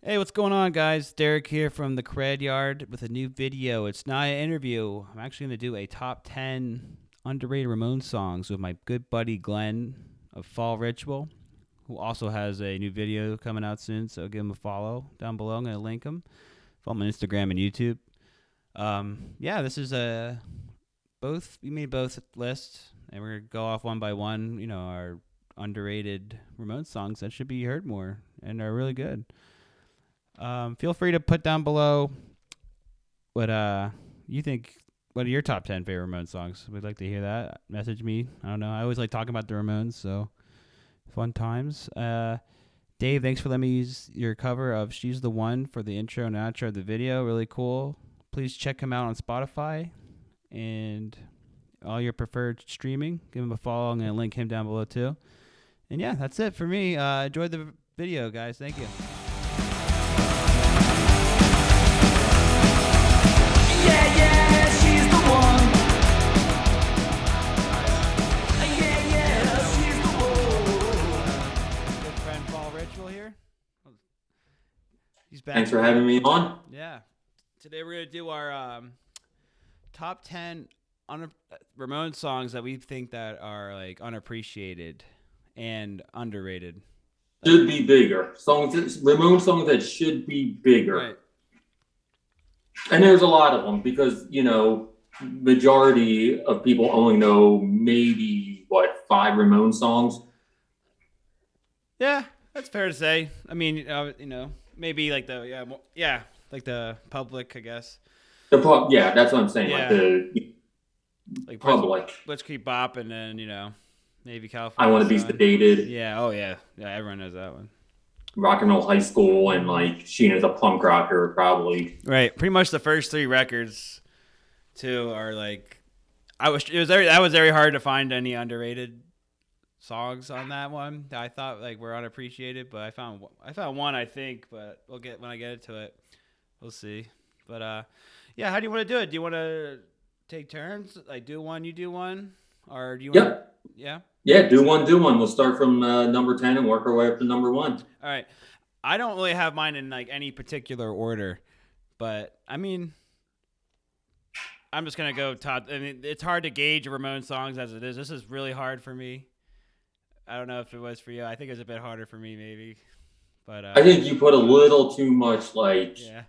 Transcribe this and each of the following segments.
Hey, what's going on, guys? Derek here from the KRED Yard with a new video. It's not an interview. I'm actually going to do a top 10 underrated Ramones songs with my good buddy Glenn of Fall Ritual, who also has a new video coming out soon. So give him a follow down below. I'm going to link him. Follow him on Instagram and YouTube. This is we made both lists, and we're going to go off one by one. Our underrated Ramones songs that should be heard more and are really good. Feel free to put down below what you think. What are your top 10 favorite Ramones songs? We'd like to hear that. Message me. I don't know. I always like talking about the Ramones, so fun times. Dave, thanks for letting me use your cover of She's the One for the intro and outro of the video. Really cool. Please check him out on Spotify and all your preferred streaming. Give him a follow. I'm going to link him down below too. And yeah, that's it for me. Enjoy the video, guys. Thank you. Yeah, she's the one. Yeah, she's the one. Good friend Fall Ritual here. He's back. Thanks for having me on. Yeah. Today we're going to do our top 10 Ramones songs that we think that are like unappreciated and underrated. Should be bigger. Ramon songs that should be bigger. Right. And there's a lot of them because, majority of people only know maybe, 5 Ramon songs? Yeah, that's fair to say. I mean, maybe like like the public, I guess. Yeah, that's what I'm saying. Yeah. Like public. Let's Keep Bopping, and maybe California. I Want to Be Sedated. Yeah. Oh yeah. Yeah. Everyone knows that one. Rock and Roll High School, and Sheena's a Punk Rocker, probably. Right. Pretty much the first 3 records, too, are like. That was very hard to find any underrated songs on that one that I thought were unappreciated, but I found one, I think, but when I get into it, we'll see. But how do you want to do it? Do you want to take turns? Like do one, you do one, or do you want? Yeah. Yeah, do one. We'll start from number 10 and work our way up to number 1. All right. I don't really have mine in any particular order, but I mean, I'm just gonna go top. I mean, it's hard to gauge Ramones songs as it is. This is really hard for me. I don't know if it was for you. I think it was a bit harder for me, maybe. But I think you put a little too much yeah.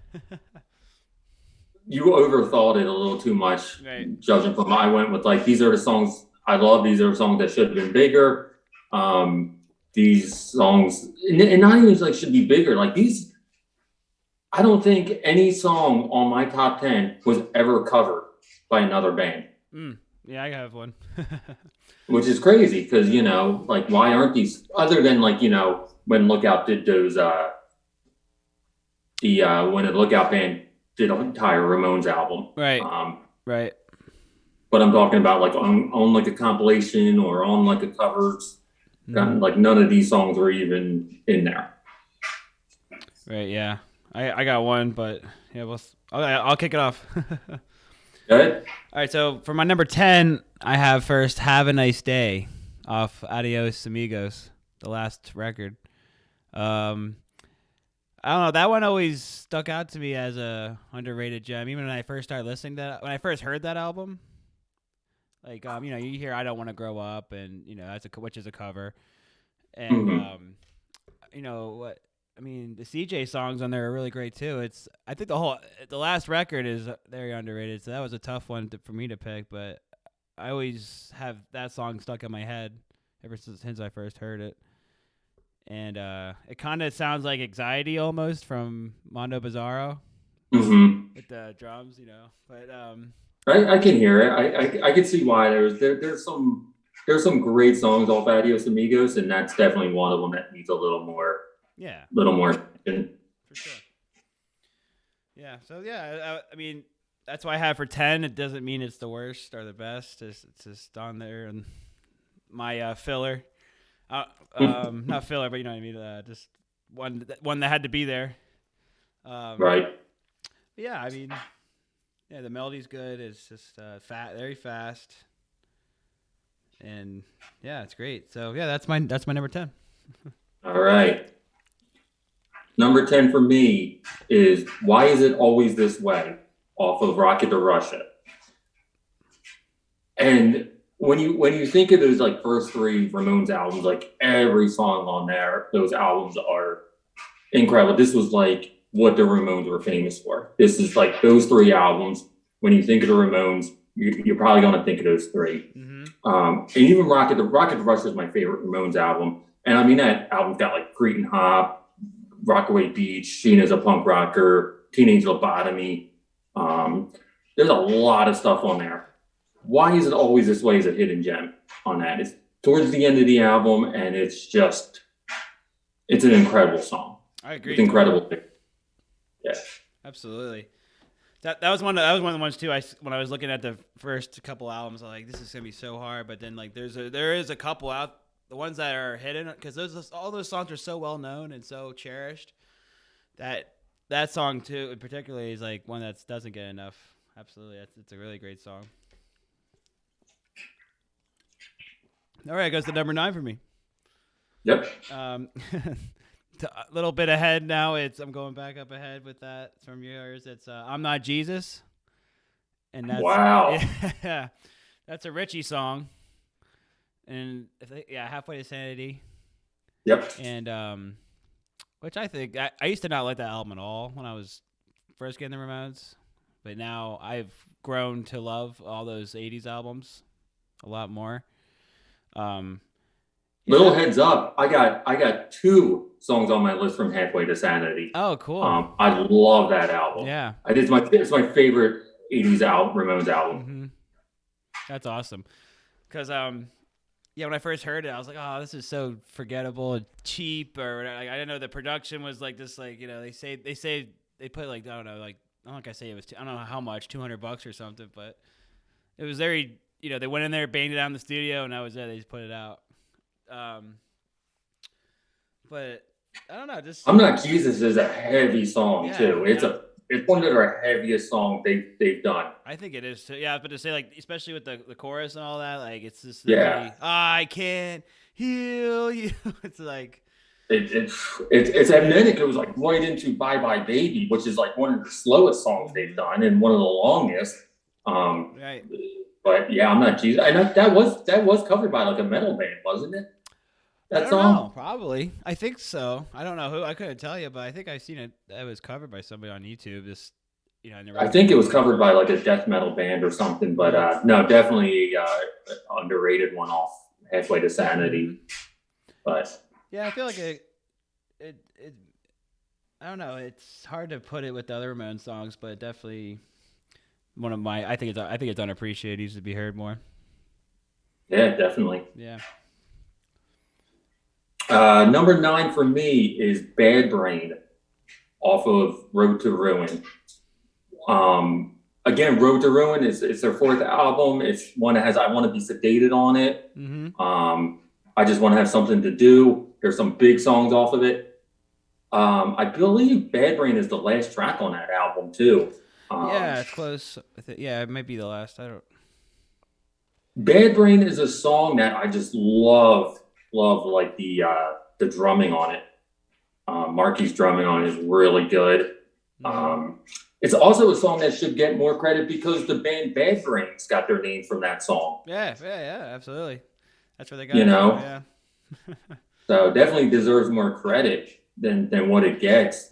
You overthought it a little too much. Right. Judging from I went with these are the songs I love. These are songs that should have been bigger. These songs, and not even should be bigger. These, I don't think any song on my top 10 was ever covered by another band. Yeah, I have one. Which is crazy because, why aren't these, other than when Lookout did those, when the Lookout band did an entire Ramones album. Right. Right. But I'm talking about on a compilation or on a covers. None of these songs were even in there. Right. Yeah. I got one, but yeah, I'll kick it off. Go ahead. All right. So for my number 10, I have first "Have a Nice Day" off Adios Amigos, the last record. I don't know. That one always stuck out to me as a underrated gem. Even when I first started listening to that, when I first heard that album, you hear "I Don't Want to Grow Up," and which is a cover, and the CJ songs on there are really great too. I think the last record is very underrated, so that was a tough one for me to pick. But I always have that song stuck in my head ever since I first heard it. And it kind of sounds like Anxiety almost from Mondo Bizarro with the drums, But I can hear it. I can see why there's some great songs off Adios Amigos, and that's definitely one of them that needs a little more. Yeah. Little more attention. For sure. Yeah. So yeah, I mean, that's why I have for 10. It doesn't mean it's the worst or the best. It's just on there and my filler. Not filler, but you know what I mean. Just one that had to be there. Right. Yeah, I mean, the melody's good. It's just very fast, and yeah, it's great. So yeah, that's my number 10. All right. Number 10 for me is Why Is It Always This Way off of Rocket to Russia. And when you think of those like first three Ramones albums, like every song on there, those albums are incredible. This was like what the Ramones were famous for. This is like those three albums. When you think of the Ramones, you're probably going to think of those 3. Mm-hmm. And even Rocket to Russia is my favorite Ramones album. And I mean, that album's got like Cretin Hop, Rockaway Beach, Sheena's a Punk Rocker, Teenage Lobotomy. There's a lot of stuff on there. Why Is It Always This Way is a hidden gem on that. It's towards the end of the album, and it's an incredible song. I agree. It's incredible. Yeah, absolutely. That was one of the ones too. When I was looking at the first couple albums, I was like, this is gonna be so hard. But then like there is a couple out, the ones that are hidden, because all those songs are so well known and so cherished that song too, particularly, is like one that doesn't get enough. Absolutely, it's a really great song. All right, it goes to number 9 for me. Yep. A little bit ahead now. I'm going back up ahead with that from yours. It's I'm Not Jesus, and that's wow. Yeah, that's a Richie song, and Halfway to Sanity. Yep. And which I think I used to not like that album at all when I was first getting the Ramones, but now I've grown to love all those '80s albums a lot more. Little heads up, I got 2 songs on my list from Halfway to Sanity. Oh, cool. I love that album. Yeah. It's my favorite 80s Ramones album. Mm-hmm. That's awesome. Because when I first heard it, I was like, oh, this is so forgettable and cheap, or like, I didn't know the production was like this, like, they say they put like, I don't know, like, I don't think I say it was I don't know how much, $200 or something, but it was very, they went in there, banged it out in the studio, and that was it. They just put it out. But I don't know. I'm Not Jesus is a heavy song too. It's one of their heaviest songs they've done. I think it is too. Yeah, but to say, like, especially with the chorus and all that, like, it's just I can't heal you. It's like it's amnetic. It was like right into Bye Bye Baby, which is like one of the slowest songs they've done and one of the longest. Right. But yeah, I'm Not Jesus. And that was covered by like a metal band, wasn't it? That song? Know, probably. I think so. I don't know who. I couldn't tell you, but I think I've seen it. It was covered by somebody on YouTube. I think it was covered by like a death metal band or something. But no, definitely underrated one off Halfway to Sanity. Mm-hmm. But yeah, I feel like it. I don't know. It's hard to put it with the other Ramones songs, but definitely one of my. I think it's unappreciated. It needs to be heard more. Yeah, definitely. Yeah. Number 9 for me is Bad Brain off of Road to Ruin. Again, Road to Ruin is their 4th album. It's one that has I Want to Be Sedated on it. Mm-hmm. I Just Want to Have Something to Do. There's some big songs off of it. I believe Bad Brain is the last track on that album too. Yeah, it's close. It might be the last. I don't. Bad Brain is a song that I just love like the drumming on it. Marky's drumming on it is really good. It's also a song that should get more credit because the band Bad Brains got their name from that song. Yeah, absolutely. That's where they got it from, yeah. So definitely deserves more credit than what it gets,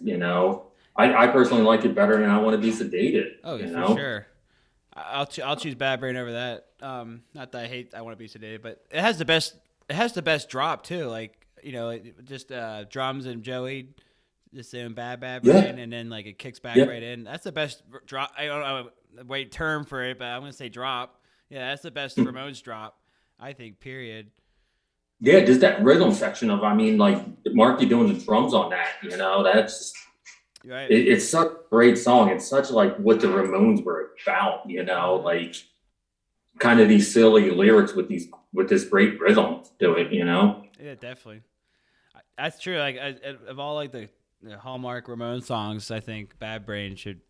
I personally like it better than I Want to Be Sedated. Oh, for sure. I'll choose Bad Brain over that. Not that I hate I Want to Be Sedated, but it has the best drop too. Like, just drums and Joey just saying bad brain, and then like it kicks back right in. That's the best drop. I don't know the right term for it, but I'm gonna say drop. Yeah, that's the best Ramones drop, I think. Period. Yeah, just that rhythm section of like Marky doing the drums on that. That's right. It's such a great song. It's such like what the Ramones were about. Like kind of these silly lyrics with this great rhythm to it. Yeah, definitely. That's true. Like of all like the Hallmark Ramones songs, I think Bad Brain should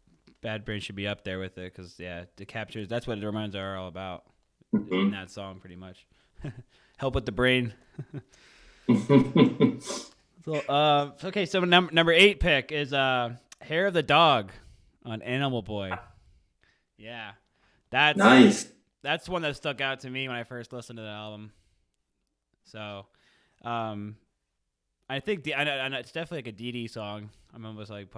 be up there with it because it captures. That's what the Ramones are all about in that song, pretty much. Help with the brain. So, okay, so number 8 pick is Hair of the Dog on Animal Boy. Yeah, Nice. that's one that stuck out to me when I first listened to the album. So, I think I know it's definitely like a DD song. I'm almost like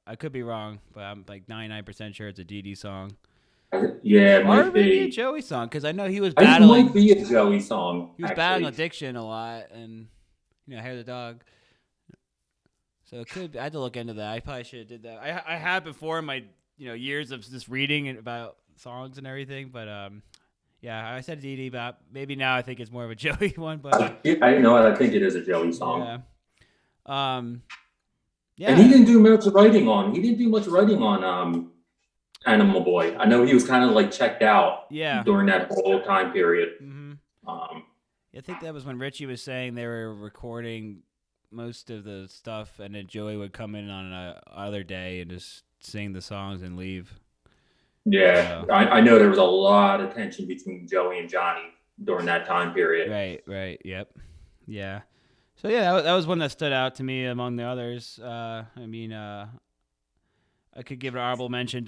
I could be wrong, but I'm like 99% sure it's a DD song. Yeah, it Or might maybe a be. Joey song, because I know he was I think it battling. might be a Joey song. He was battling Actually, addiction a lot, and Hair of the Dog. So it could. I had to look into that. I probably should have did that. I had before in my years of just reading about songs and everything, but yeah, I said DD, but maybe now I think it's more of a Joey one. But I know. I think it is a Joey song. yeah, yeah. And he didn't do much writing on. He didn't do much writing on Animal Boy. I know he was kind of like checked out. Yeah. During that whole time period. Mm-hmm. I think that was when Richie was saying they were recording most of the stuff, and then Joey would come in on other day and just sing the songs and leave. Yeah, I know there was a lot of tension between Joey and Johnny during that time period. Right. Yep. Yeah. So yeah, that was one that stood out to me among the others. I could give an honorable mention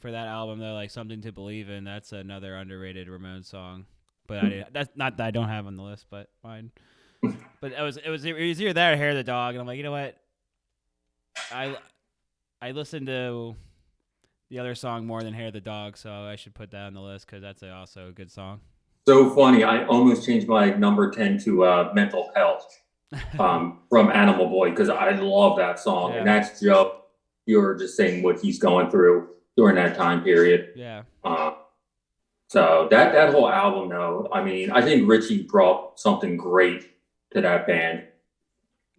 for that album though, like Something to Believe In. That's another underrated Ramones song, but that's not that I don't have on the list, but fine. But it was either that or Hair of the Dog, and I'm like, you know what? I listened to the other song more than Hair of the Dog, so I should put that on the list because that's also a good song. So funny, I almost changed my number 10 to Mental Health from Animal Boy because I love that song, and that's Joe. You're just saying what he's going through during that time period. Yeah. So that whole album, though, I mean, I think Richie brought something great to that band.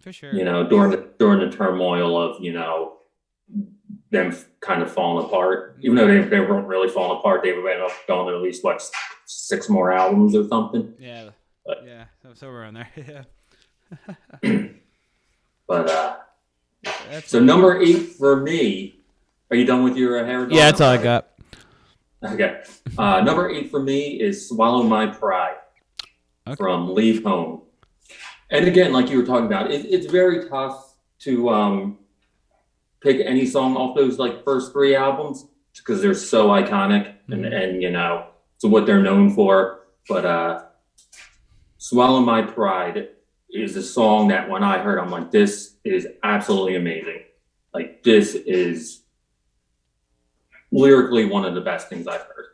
For sure. During the turmoil of them kind of falling apart. Even though they weren't really falling apart, they ended up going to at least 6 more albums or something. Yeah. But, yeah. So we're on there. Yeah. But so number 8 for me. Are you done with your hair? Yeah, that's all I got. Okay. Number 8 for me is Swallow My Pride from Leave Home. And again, like you were talking about, it's very tough to pick any song off those first 3 albums because they're so iconic and so what they're known for. But Swallow My Pride is a song that when I heard, I'm like, this is absolutely amazing. Like, this is lyrically one of the best things I've heard.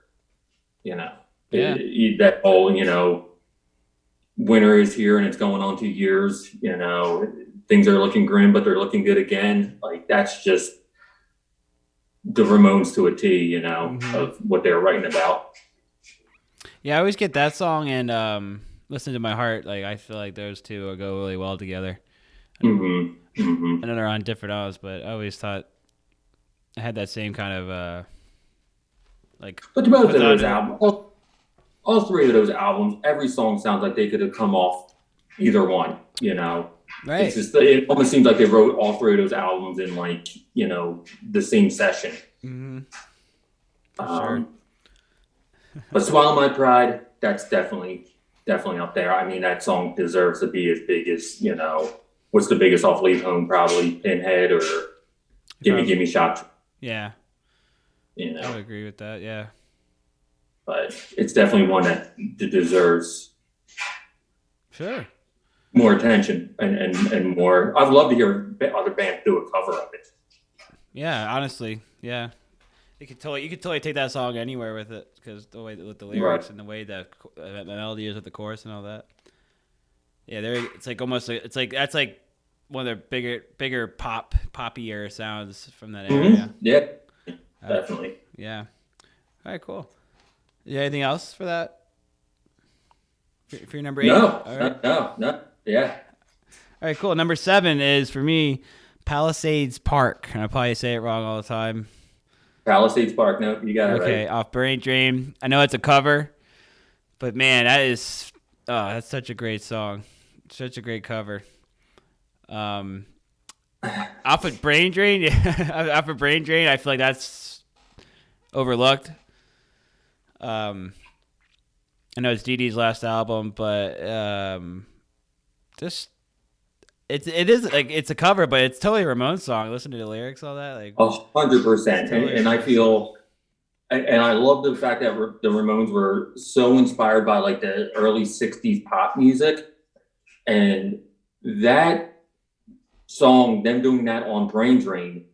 That whole, winter is here and it's going on 2 years, things are looking grim, but they're looking good again. Like, that's just the Ramones to a T, of what they're writing about. Yeah, I always get that song and Listen to My Heart. Like, I feel like those two go really well together. I know they're on different albums, but I always thought I had that same kind of But both of those albums, all 3 of those albums, every song sounds like they could have come off either one. Right. It's just it almost seems like they wrote all 3 of those albums in the same session. Mm-hmm. Sure. But Swallow My Pride, that's definitely up there. I mean, that song deserves to be as big as what's the biggest off Leave Home? Probably Pinhead or Gimme Shot. Yeah. I would agree with that. Yeah. But it's definitely one that deserves more attention and more. I'd love to hear other bands do a cover of it. Yeah, honestly, yeah. You could totally take that song anywhere with it because the way with the lyrics and the way the melody is with the chorus and all that. Yeah, it's like almost it's like that's like one of their bigger poppier sounds from that area. Yeah, definitely. Yeah. All right, cool. You anything else for that? For your number 8? No. Yeah. All right, cool. Number 7 is for me Palisades Park, and I probably say it wrong all the time. Palisades Park. No, you got it right. Okay, off Brain Drain. I know it's a cover, but man, that's such a great song, such a great cover. Off of Brain Drain, off of Brain Drain, I feel like that's overlooked. I know it's Dee Dee's last album, but just it is like it's a cover, but it's totally a Ramones song. Listen to the lyrics, all that. Like 100%. totally And I Ramones song. feel, and I love the fact that the Ramones were so inspired by like the early 60s pop music. And that song, them doing that on Brain Drain,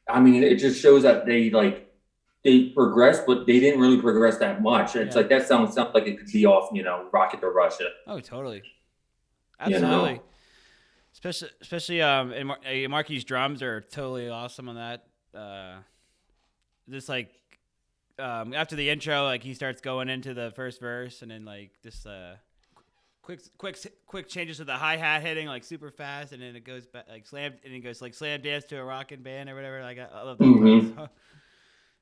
I mean, it just shows that they progressed, but they didn't really progress that much. It's Yeah. like that sounds like it could be off, Rocket to Russia, Oh, totally. you Absolutely. know. Especially and Marky's drums are totally awesome on that. Just like after the intro, like he starts going into the first verse, and then like this quick changes to the hi hat hitting like super fast, and then it goes back like slam, and it goes like slam dance to a rockin' band or whatever. Like I love that Hmm. part.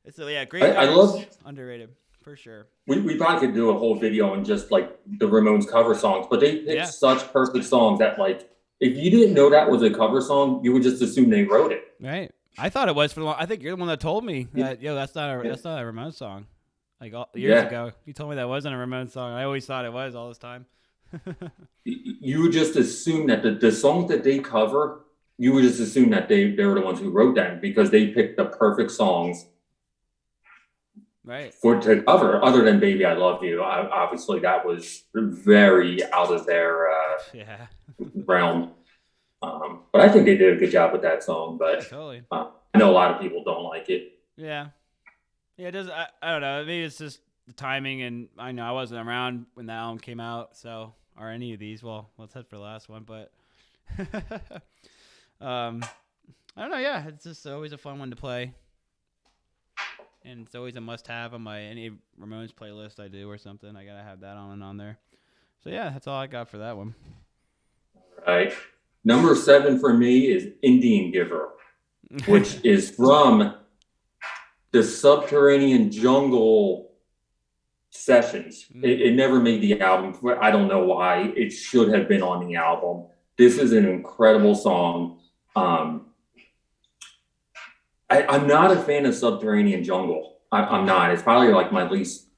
It's yeah, great I lyrics, love. underrated for sure. We probably could do a whole video on just like the Ramones cover songs, but they picked Yeah, such perfect songs that like if you didn't know that was a cover song, you would just assume they wrote it. right. I thought it was for the long. I think you're the one that told me that that's not Yeah. a Ramones song. Like years Yeah. ago, you told me that wasn't a Ramones song. I always thought it was all this time. You would just assume that the songs that they cover, you would just assume that they were the ones who wrote them because they picked the perfect songs Right. for to cover. Other than "Baby I Love You," obviously that was very out of their Yeah. realm. But I think they did a good job with that song. Yeah. But Totally. I know a lot of people don't like it. Yeah. Yeah. It does. I don't know. Maybe it's just the timing, and I know I wasn't around when the album came out, so or any of these. Well, let's head for the last one, but I don't know. Yeah, it's just always a fun one to play, and it's always a must-have on my any Ramones playlist I do or something. I gotta have that on and on there. So yeah, that's all I got for that one. Right. Number 7 for me is "Indian Giver," which is from the Subterranean Jungle sessions. It never made the album. I don't know why. It should have been on the album. This is an incredible song. I'm not a fan of Subterranean Jungle. I'm not. It's probably like my least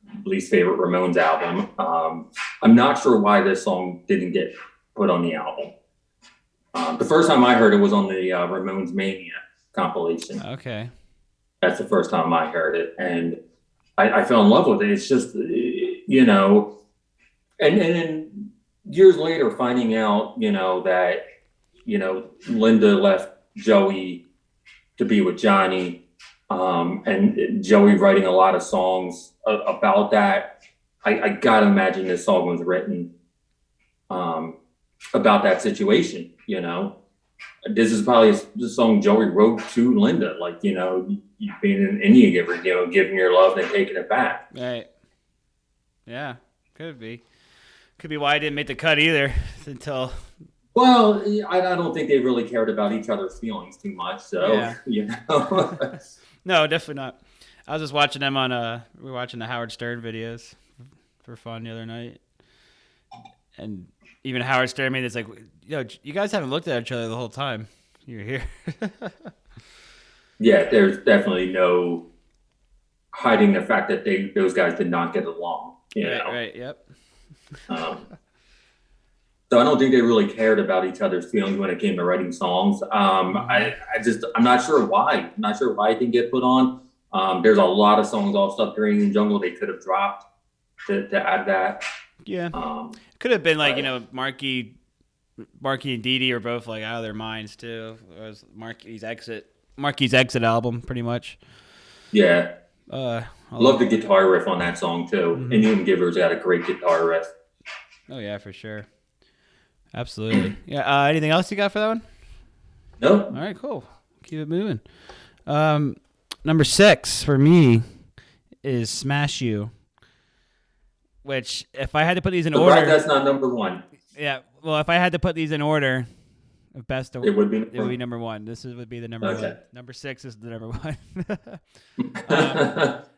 favorite Ramones album. I'm not sure why this song didn't get put on the album. The first time I heard it was on the Ramones Mania compilation. Okay. That's the first time I heard it, and I fell in love with it. It's just, and then years later, finding out, that, Linda left Joey to be with Johnny, and Joey writing a lot of songs about that. I gotta imagine this song was written about that situation. This is probably the song Joey wrote to Linda, like, you being an Indian giver, giving your love and then taking it back. Right. Yeah. Could be. Could be why I didn't make the cut either until. Well, I don't think they really cared about each other's feelings too much, so Yeah. No, definitely not. I was just watching them on we were watching the Howard Stern videos for fun the other night, and even Howard Stern made this like, you guys haven't looked at each other the whole time you're here. Yeah, there's definitely no hiding the fact that those guys did not get along. Right. Yep. So I don't think they really cared about each other's feelings when it came to writing songs. I'm not sure why. I'm not sure why it didn't get put on. There's a lot of songs off Subterranean Jungle they could have dropped to add that. Yeah. Could have been like, Marky and Dee Dee are both like out of their minds too. It was Marky's exit album, pretty much. Yeah. Love the guitar riff on that song too. Mm-hmm. Indian Giver's got a great guitar riff. Oh yeah, for sure. Absolutely. Yeah. Anything else you got for that one? Nope. All right, cool. Keep it moving. Number 6 for me is "Smash You," which if I had to put these in order, Right, that's not number 1. Yeah. Well, if I had to put these in order of best to, It would be number 1. This would be the number Okay. 1. Number 6 is the number 1.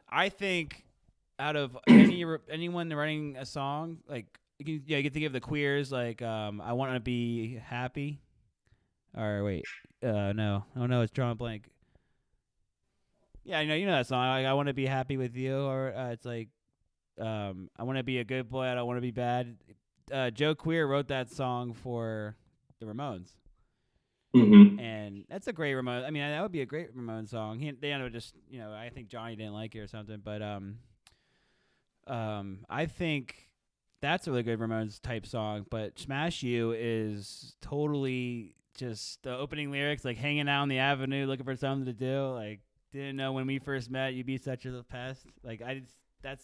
I think out of anyone writing a song, like you get to give the Queers like "I Want to Be Happy," or wait, no, oh no, it's drawing a blank. Yeah, you know that song. Like, "I Want to Be Happy with You," or it's like "I Want to Be a Good Boy, I Don't Want to Be Bad." Joe Queer wrote that song for the Ramones. And that's a great Ramones. I mean, that would be a great Ramones song. They ended up just, I think Johnny didn't like it or something, but I think that's a really good Ramones type song. But Smash You is totally just the opening lyrics, like hanging out on the avenue looking for something to do. Like, didn't know when we first met you'd be such a pest. Like, I feel that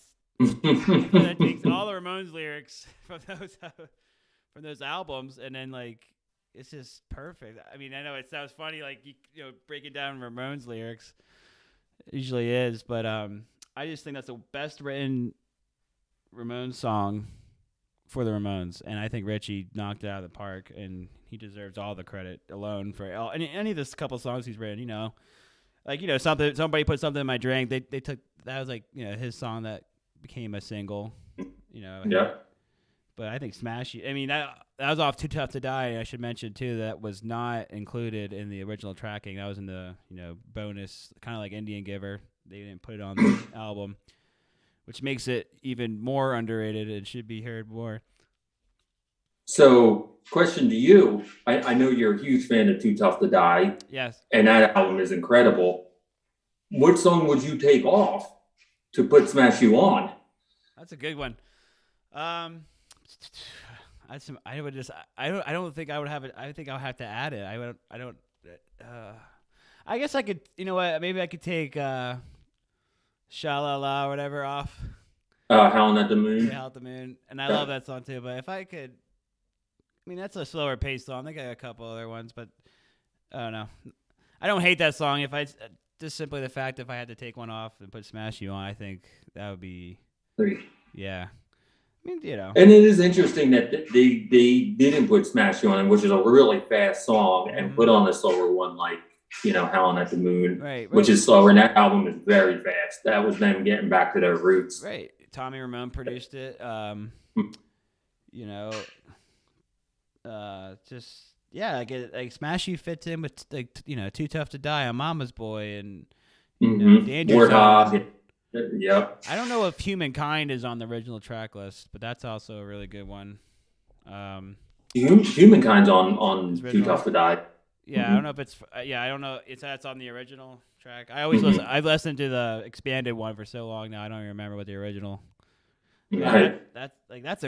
takes all the Ramones lyrics from those albums, and then like it's just perfect. I mean, I know it sounds funny, like breaking down Ramones lyrics. It usually is, but I just think that's the best written Ramones song for the Ramones, and I think Richie knocked it out of the park, and he deserves all the credit alone for any of this couple songs he's written. Somebody put something in my drink. They took that was like his song that became a single. Yeah. But I think Smash You. I mean, that was off Too Tough to Die. I should mention too that was not included in the original tracking. That was in the bonus, kind of like Indian Giver. They didn't put it on the album, which makes it even more underrated. It should be heard more. So, question to you. I know you're a huge fan of Too Tough to Die. Yes. And that album is incredible. What song would you take off to put Smash You on? That's a good one. I don't think I would have it. I think I'll have to add it. I don't. I guess I could. You know what? Maybe I could take Sha La La or whatever off. Howlin' at the Moon. Yeah, at the Moon, and I love that song too. But if I could, I mean, that's a slower paced song. I think I got a couple other ones, but I don't know. I don't hate that song. If I just simply the fact if I had to take one off and put Smash You on, I think that would be. Yeah. I mean, And it is interesting that they didn't put Smash You on, which is a really fast song, and put on a slower one like, Howlin' at the Moon, right. which is slower. And that album is very fast. That was them getting back to their roots. Right. Tommy Ramone produced it. Like Smash You fits in with Too Tough to Die, A Mama's Boy, and Danger Zone. Yep. I don't know if Humankind is on the original track list, but that's also a really good one. Humankind's on Too Tough to Die. Yeah, I don't know if it's. I don't know. That's on the original track. I always listen. I've listened to the expanded one for so long now. I don't even remember what the original. Right. That's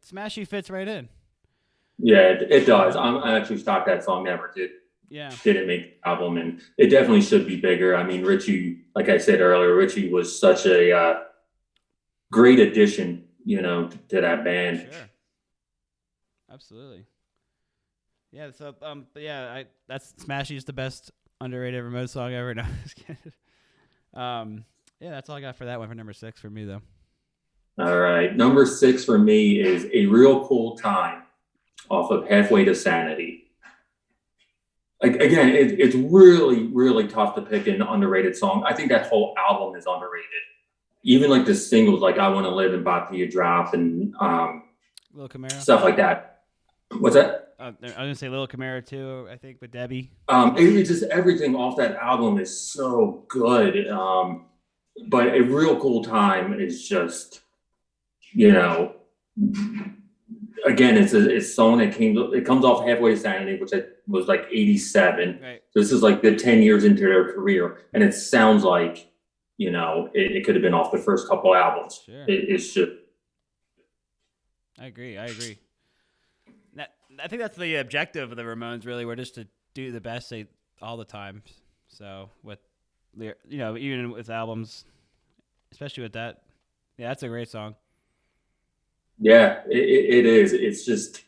Smash You fits right in. Yeah, it does. I actually stopped that song never did. Yeah. Didn't make the album, and it definitely should be bigger. I mean, Richie, like I said earlier, Richie was such a great addition, to that band. Sure. Absolutely. Yeah. So, that's Smash You's the best underrated Ramones song ever. No, just kidding. That's all I got for that one for number 6 for me though. All right, number 6 for me is A Real Cool Time off of Halfway to Sanity. Again, it's really, really tough to pick an underrated song. I think that whole album is underrated. Even like the singles, like I Want to Live and Batia Drop and Lil Camaro. Stuff like that. What's that? I was going to say Lil Camaro too, I think, with Debbie. It's just everything off that album is so good. But A Real Cool Time is just, again, it's a song that comes off Halfway to Sanity, which was like 87. Right. So this is like the 10 years into their career, and it sounds like, it could have been off the first couple albums. Sure. It's just. I agree. I think that's the objective of the Ramones. Really, we're just to do the best all the time. So even with albums, especially with that, that's a great song. Yeah, it is. It's just,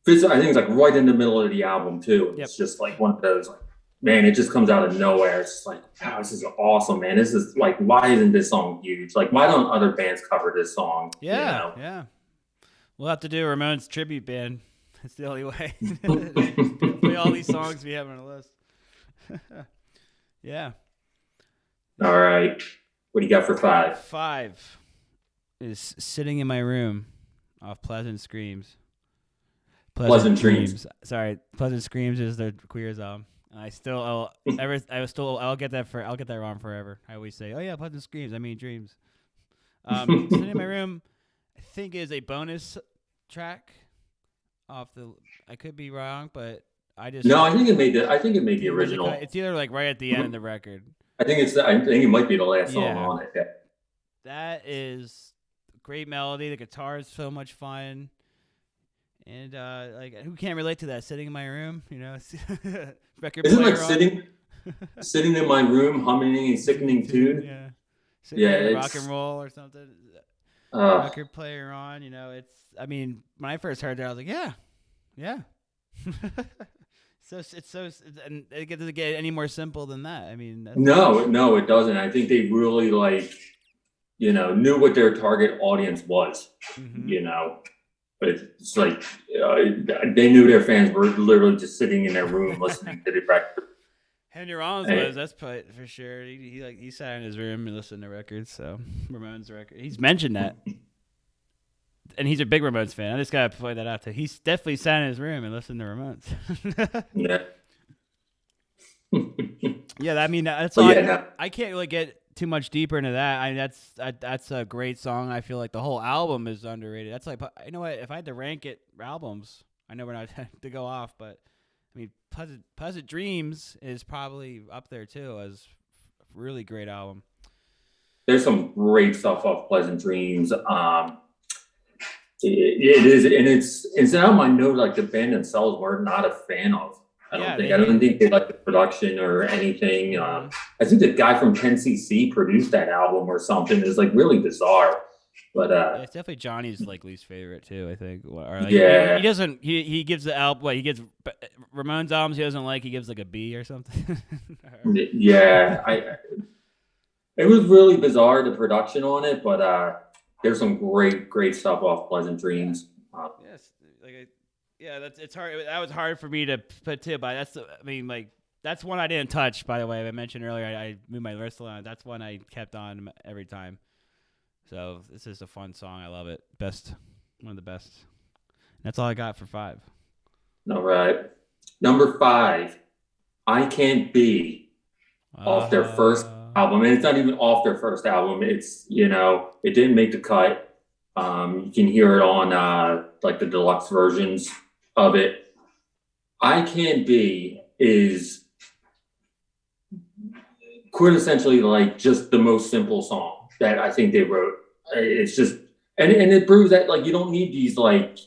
I think it's like right in the middle of the album too. It's just like one of those, like, man, it just comes out of nowhere. It's just like, wow, this is awesome, man. This is like, why isn't this song huge? Like, why don't other bands cover this song? Yeah, yeah. We'll have to do a Ramones tribute band. It's the only way. Play all these songs we have on the list. Yeah. All right. What do you got for 5? 5 is Sitting in My Room off Pleasant Screams. Pleasant Dreams. Sorry, Pleasant Screams is their Queers album. And I'll get that wrong forever. I always say, "Oh yeah, Pleasant Screams." I mean Dreams. Sitting in My Room, I think is a bonus track off the. I could be wrong, but I just No, I think it made the was it original. it's either like right at the end of the record. I think it might be the last song Yeah. on it. Yeah. That is great melody. The guitar is so much fun. And like, who can't relate to that? Sitting in my room, record Isn't it player like on. sitting in my room humming a sickening tune? Yeah, Yeah, rock and roll or something. uh, Record player on. It's. I mean, when I first heard that, I was like, yeah. And it doesn't get any more simple than that. I mean, no, it doesn't. I think they really knew what their target audience was. Mhm. But it's like they knew their fans were literally just sitting in their room listening to the record. Henry Rollins And- that's for sure. He sat in his room and listened to records. So Ramones record. He's mentioned that, and he's a big Ramones fan. I just gotta point that out too. He's definitely sat in his room and listened to Ramones. yeah. Yeah, I mean that's But all. yeah, no. I can't really get too much deeper into that. That's a great song. I feel like the whole album is underrated. That's like, you know what? If I had to rank it albums, I know we're not to go off, but I mean, Pleasant Dreams is probably up there too as a really great album. There's some great stuff off Pleasant Dreams. It is, and it's an album I know like the band themselves were not a fan of. I don't think they like the production or anything. I think the guy from 10cc produced that album or something. It's like really bizarre. But yeah, it's definitely Johnny's like least favorite too. I think. Or like, yeah, he doesn't. He gives the album. He gives Ramones albums he doesn't like. He gives like a B or something. yeah. It was really bizarre the production on it, but there's some great stuff off Pleasant Dreams. Yes, it's hard. That was hard for me to put too, but that's one I didn't touch. By the way, I mentioned earlier I moved my wrist around. That's one I kept on every time. So this is a fun song. I love it. One of the best. That's all I got for 5. All right, number 5, I Can't Be, off their first album, and it's not even off their first album. It's it didn't make the cut. You can hear it on like the deluxe versions of it. I Can't Be is quintessentially like just the most simple song that I think they wrote. It's just and it proves that like you don't need these like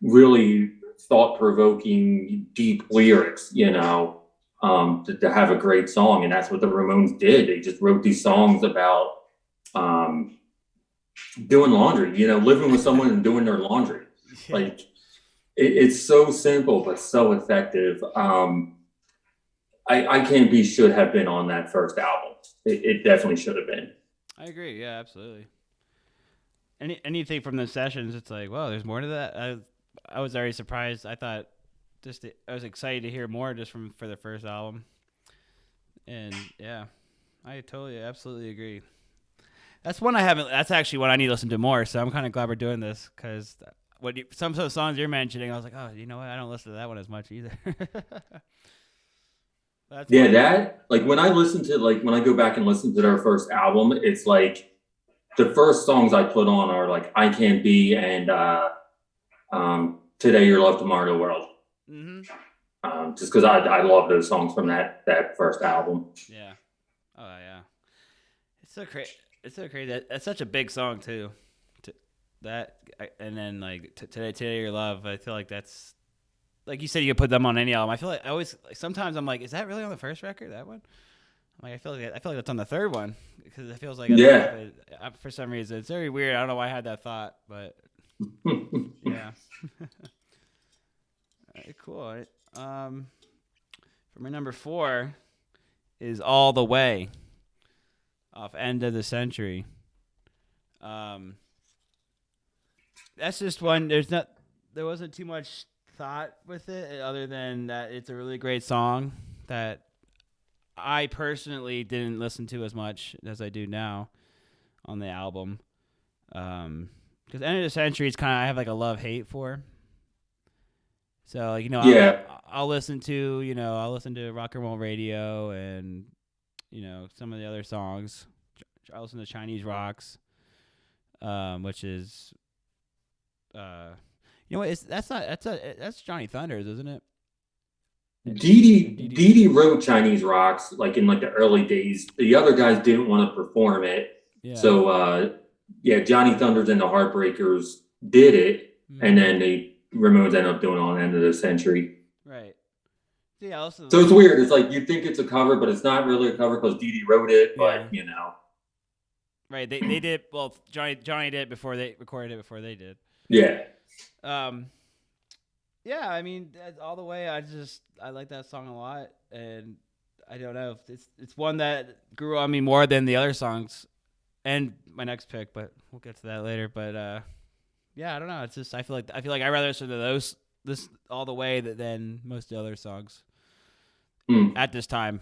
really thought-provoking deep lyrics to have a great song. And that's what the Ramones did. They just wrote these songs about doing laundry, living with someone and doing their laundry. Yeah. Like it's so simple but so effective. I Can't Be should have been on that first album. It definitely should have been. I agree. Yeah, absolutely. Anything from the sessions, it's like, wow, there's more to that. I was already surprised. I was excited to hear more just for the first album. And yeah, I totally, absolutely agree. That's one I haven't. That's actually one I need to listen to more. So I'm kind of glad we're doing this because some of the songs you're mentioning, I was like, oh, you know what? I don't listen to that one as much either. That like when I go back and listen to their first album, it's like the first songs I put on are like I Can't Be and Today Your Love, Tomorrow the World. Mm-hmm. Just because I love those songs from that first album. Yeah. Oh yeah. It's so crazy. It's so crazy. That's such a big song too. And then like Today Your Love. I feel like that's like you said. You could put them on any album. I feel like sometimes I'm like, is that really on the first record? That one? I'm like I feel like that's on the third one because it feels like for some reason it's very weird. I don't know why I had that thought, but yeah. All right, cool. All right. For my number 4 is All the Way off End of the Century. That's just one. There wasn't too much thought with it other than that it's a really great song that I personally didn't listen to as much as I do now on the album. Because End of the Century is kind of I have like a love-hate for. So like I'll listen to Rock and Roll Radio and some of the other songs. I listen to Chinese Rocks, which is You know what? That's Johnny Thunders, isn't it? Dee Dee wrote Chinese Rocks like in like the early days. The other guys didn't want to perform it. Yeah. So yeah, Johnny Thunders and the Heartbreakers did it, and then the Ramones ended up doing it on the end of the century. Right. Yeah. Also, So it's weird. It's like you think it's a cover, but it's not really a cover because Dee Dee wrote it. But Yeah. you know, right? They did. Well, Johnny did it before they recorded it before they did. yeah. Yeah. I mean, all the way. I like that song a lot, and I don't know if it's one that grew on me more than the other songs, and my next pick. But we'll get to that later. But yeah, I don't know. It's just I feel like I'd rather listen to this all the way than most of the other songs. At this time,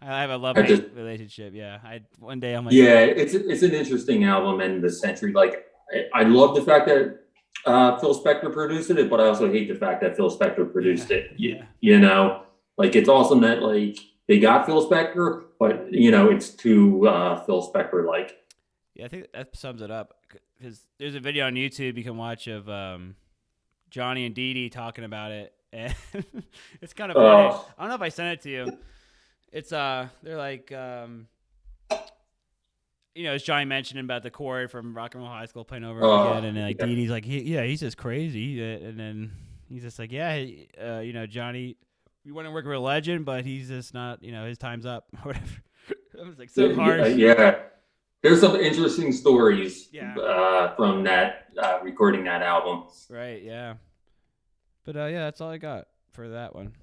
I have a love-hate relationship. Yeah, one day I'm like, yeah, it's an interesting album in the century. Like I love the fact that Phil Spector produced it, but I also hate the fact that Phil Spector produced it. You know, like it's awesome that like they got Phil Spector, but you know it's too Phil Spector like. Yeah, I think that sums it up because there's a video on YouTube you can watch of Johnny and Dee Dee talking about it. And it's kind of funny. I don't know if I sent it to you. It's they're like as Johnny mentioned about the chord from Rock and Roll High School playing over again, and then, like Dee Dee's like, he's just crazy, and then he's just like, Johnny, we want to work with a legend, but he's just not, his time's up or whatever. It was like so harsh. Yeah. There's some interesting stories from that recording that album. Right. Yeah. But that's all I got for that one.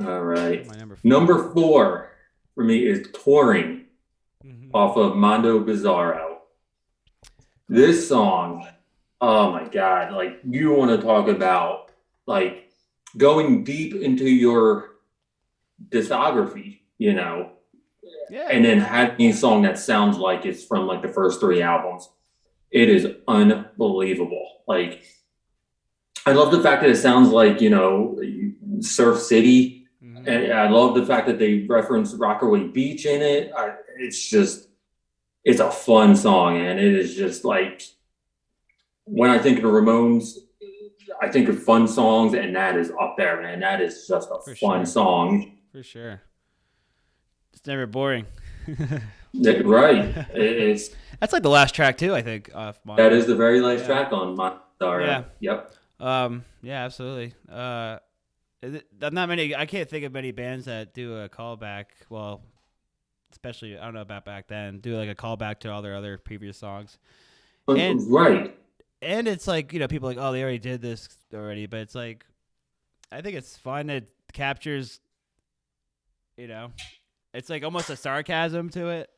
All right. My number 4 for me is Touring off of Mondo Bizarro. This song, oh my God, like you want to talk about like going deep into your discography, and then having a song that sounds like it's from like the first 3 albums. It is unbelievable. Like, I love the fact that it sounds like, Surf City. And I love the fact that they reference Rockaway Beach in it. It's a fun song. And it is just like, when I think of the Ramones, I think of fun songs, and that is up there, man. That is just a fun song. For sure. It's never boring. Right. That's like the last track too, I think. That is the very last track on my Yep. Yeah, absolutely. Not many. I can't think of many bands that do a callback. Well, especially I don't know about back then. Do like a callback to all their other previous songs. Right. And it's like people are like, oh, they already did this already, but it's like, I think it's fun. It captures, it's like almost a sarcasm to it.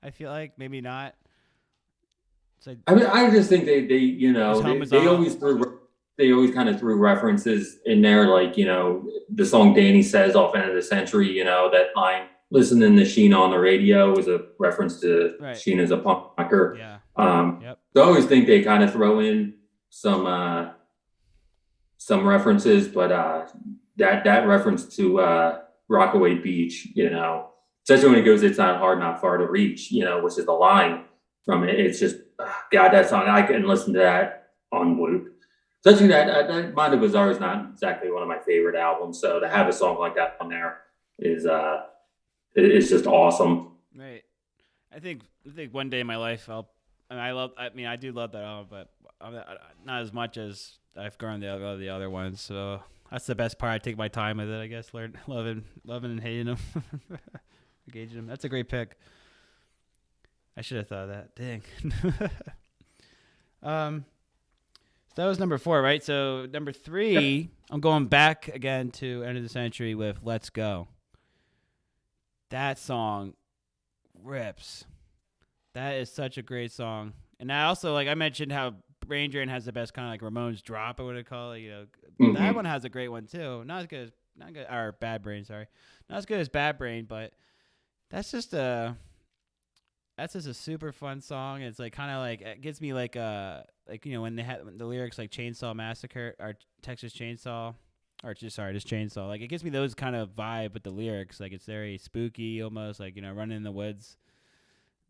I feel like maybe not. It's like, I mean, I just think they always kind of threw references in there, like the song Danny Says off End of the Century. That line, listening to Sheena on the radio, was a reference to Sheena's a punk rocker. Yeah. So I always think they kind of throw in some references, but that reference to Rockaway Beach, especially when it goes, it's not hard, not far to reach, which is the line from it. It's just, God, that song, I can listen to that on loop. Especially that Mondo Bizarro is not exactly one of my favorite albums, so to have a song like that on there is just awesome. Right. I think one day in my life I do love that album, but not as much as I've grown to love the other ones. So that's the best part. I take my time with it, I guess. Learn loving and hating them, engaging them. That's a great pick. I should have thought of that. Dang. So that was number 4, right? So number 3, I'm going back again to End of the Century with Let's Go. That song rips. That is such a great song. And I also, like I mentioned, how Brain Drain has the best kind of like Ramones drop, I would call it. That one has a great one too. Not as good or Bad Brain, sorry. Not as good as Bad Brain, but that's just a super fun song. It's like kind of like, it gives me like when they had the lyrics like Chainsaw Massacre or Texas Chainsaw, or just Chainsaw. Like it gives me those kind of vibe with the lyrics. Like it's very spooky, almost like running in the woods.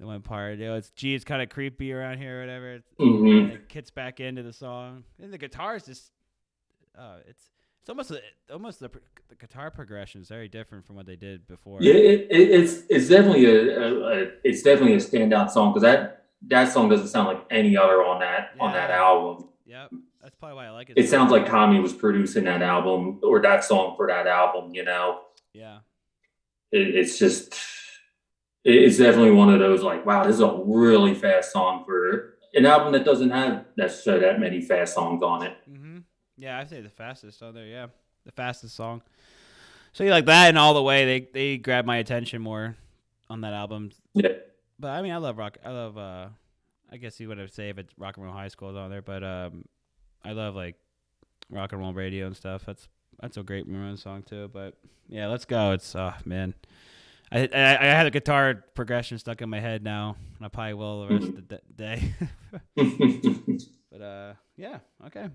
the one part. It's it's kind of creepy around here or whatever. Mm-hmm. It kicks back into the song, and the guitar is just it's almost the guitar progression is very different from what they did before. Yeah, it's definitely it's definitely a standout song because that song doesn't sound like any other on that album. Yep, that's probably why I like it. It sounds like Tommy was producing that album or that song for that album. Yeah. It's just it's definitely one of those like, wow, this is a really fast song for an album that doesn't have necessarily that many fast songs on it. Mm-hmm. Yeah, I'd say the fastest on there. Yeah, the fastest song. So you like that and All the Way? They grabbed my attention more on that album. Yeah. But I mean, I love rock. I love. I guess you would say if it's Rock and Roll High School is on there, but I love like Rock and Roll Radio and stuff. That's a great Ramones song too. But yeah, let's go. It's man. I had a guitar progression stuck in my head now, and I probably will the rest of the day. But yeah, okay.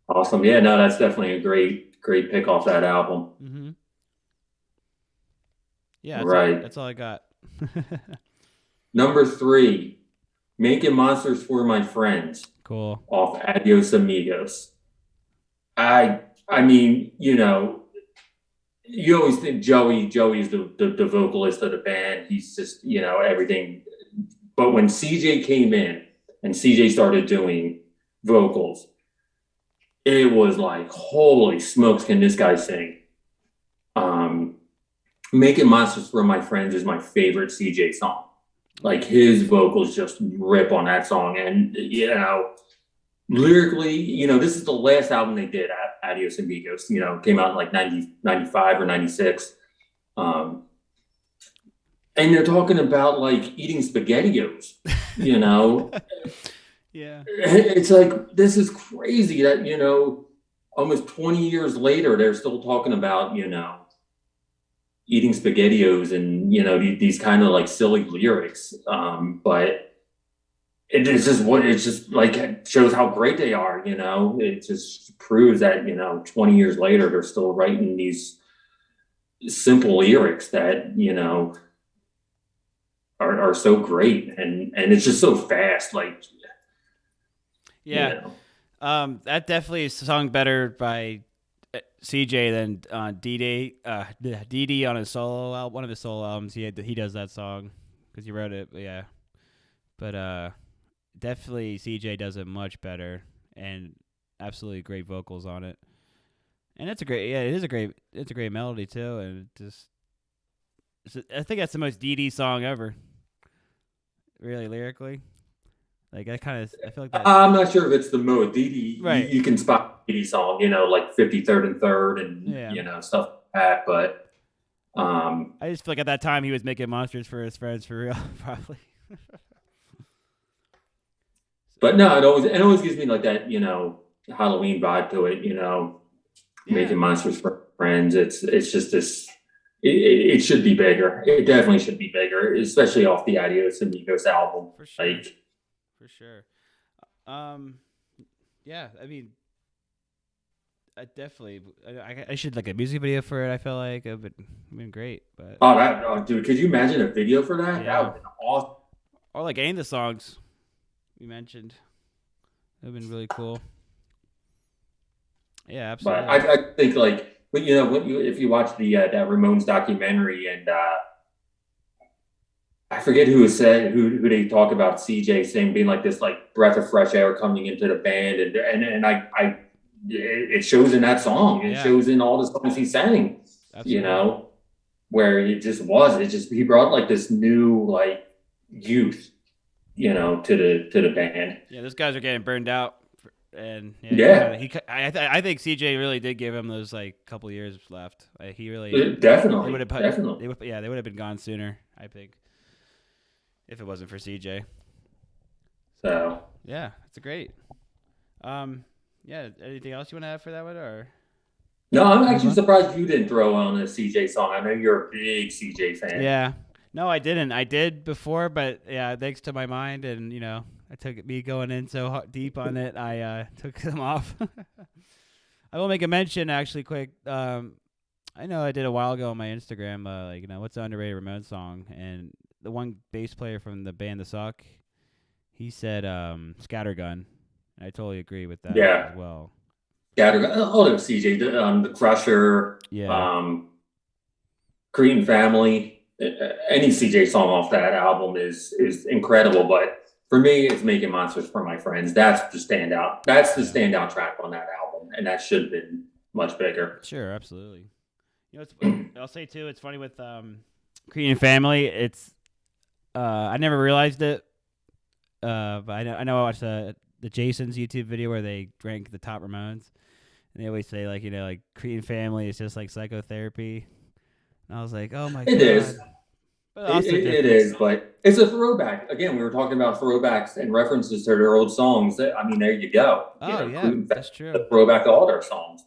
Awesome. Yeah, no, that's definitely a great pick off that album. Mm-hmm. Yeah, that's all I got. Number 3, Making Monsters for My Friends. Cool. Off Adios Amigos. I mean, you always think Joey's the vocalist of the band. He's just, everything. But when CJ came in and CJ started doing vocals, it was like, holy smokes, can this guy sing? Making Monsters for My Friends is my favorite CJ song. Like his vocals just rip on that song. And, lyrically, this is the last album they did, Adios Amigos, came out in like 95 or 96. And they're talking about like eating SpaghettiOs, Yeah. It's like, this is crazy that, almost 20 years later, they're still talking about, eating SpaghettiOs and, these kind of like silly lyrics. But it's just like shows how great they are, it just proves that, 20 years later, they're still writing these simple lyrics that, are so great. And it's just so fast. Like, yeah. That definitely is sung better by CJ than DD on his solo album, one of his solo albums. He does that song because he wrote it. But definitely CJ does it much better and absolutely great vocals on it. And it's a great melody too. And I think that's the most DD song ever. Really lyrically. Like I feel like that. I'm not sure if it's the most DD. Right. You can spot DD song, like 53rd and 3rd and stuff like that. But I just feel like at that time he was making monsters for his friends for real, probably. But no, it always gives me like that, Halloween vibe to it, making monsters for friends. It's just this. It should be bigger. It definitely should be bigger, especially off the Adios Amigos album. For sure. Like, for sure. Yeah, I mean, I should like a music video for it. I feel like it would have been great. But dude, could you imagine a video for that? Yeah. That would have been awesome. Or like any of the songs we mentioned. It would have been really cool. Yeah, absolutely. But I think like, if you watch the that Ramones documentary and I forget who they talk about CJ saying being like this like breath of fresh air coming into the band and it shows in that song. It shows in all the songs he sang. Absolutely. Where he brought like this new like youth, to the band. Yeah, those guys are getting burned out. And I think CJ really did give him those like couple years left. He really definitely they would have been gone sooner. I think if it wasn't for CJ. So yeah, it's great. Anything else you want to add for that one or? No, I'm actually surprised you didn't throw on a CJ song. I know you're a big CJ fan. Yeah, no, I didn't. I did before, but yeah, thanks to my mind and I took me going in so deep on it. I took them off. I will make a mention actually quick. I know I did a while ago on my Instagram, what's the underrated Ramones song? And the one bass player from the band The Suck, he said Scattergun. I totally agree with that Yeah. as well. All those CJ, the Crusher, Yeah. Cretan Family, any CJ song off that album is incredible. But for me, it's Making Monsters for My Friends. That's the standout. That's the standout track on that album, and that should have been much bigger. Sure, absolutely. You know, it's, I'll say too. It's funny with Cretan Family. It's I never realized it, but I know I watched the Jason's YouTube video where they rank the top Ramones, and they always say like Cretan Family is just like psychotherapy. And I was like, oh my god. It is. But also It is, but it's a throwback. Again, we were talking about throwbacks and references to their old songs. I mean, there you go. Oh, yeah, that's true. A throwback to all their songs.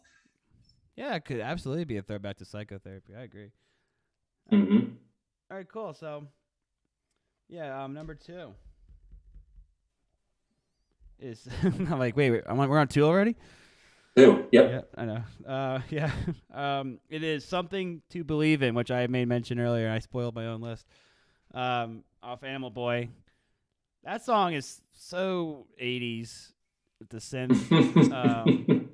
Yeah, it could absolutely be a throwback to psychotherapy. I agree. Mm-hmm. All right, cool. So, yeah, number 2 is I'm like, wait, we're on 2 already? 2, yep. Yeah, I know. Yeah. It is Something to Believe In, which I made mention earlier. I spoiled my own list. Off Animal Boy. That song is so 80s with the synth.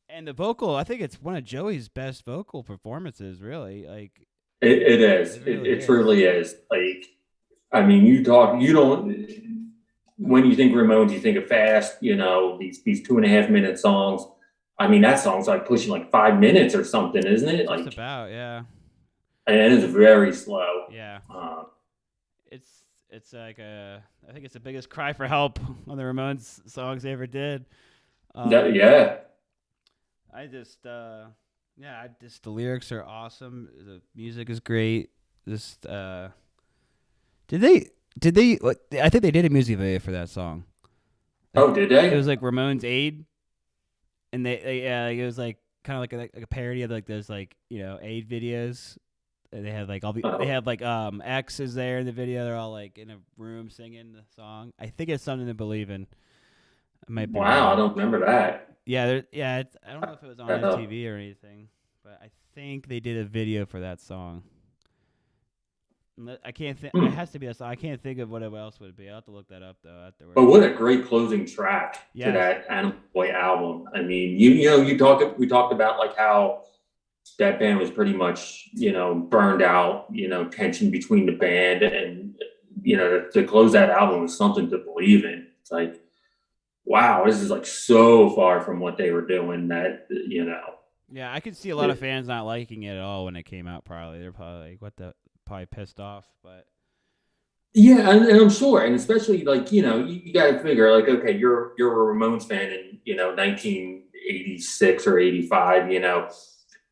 And the vocal, I think it's one of Joey's best vocal performances, really. Like it is. It truly is. Like, I mean, when you think Ramones, you think of fast, these 2.5 minute songs. I mean, that song's like pushing like 5 minutes or something, isn't it? Like, just about, yeah. And it's very slow. Yeah. It's like I think it's the biggest cry for help on the Ramones songs they ever did. Yeah. The lyrics are awesome. The music is great. Did they? I think they did a music video for that song. Oh, did they? It was like Ramones Aid, and it was like kind of like a parody of like those Aid videos. And they had like they have like X is there in the video. They're all like in a room singing the song. I think it's Something to Believe In. It might be wow, I don't remember that. Yeah, I don't know if it was on MTV or anything, but I think they did a video for that song. I can't think. It has to be a song. I can't think of what else would be. I'll have to look that up though afterwards. But what a great closing track to that Animal Boy album. I mean, we talked about like how that band was pretty much burned out. Tension between the band, and to close that album was Something to Believe In. It's like, wow, this is like so far from what they were doing that. Yeah, I could see a lot of fans not liking it at all when it came out. Probably they're probably like, probably pissed off, but yeah, and I'm sure, and especially like you got to figure like, okay, you're a Ramones fan in 1986 or 85.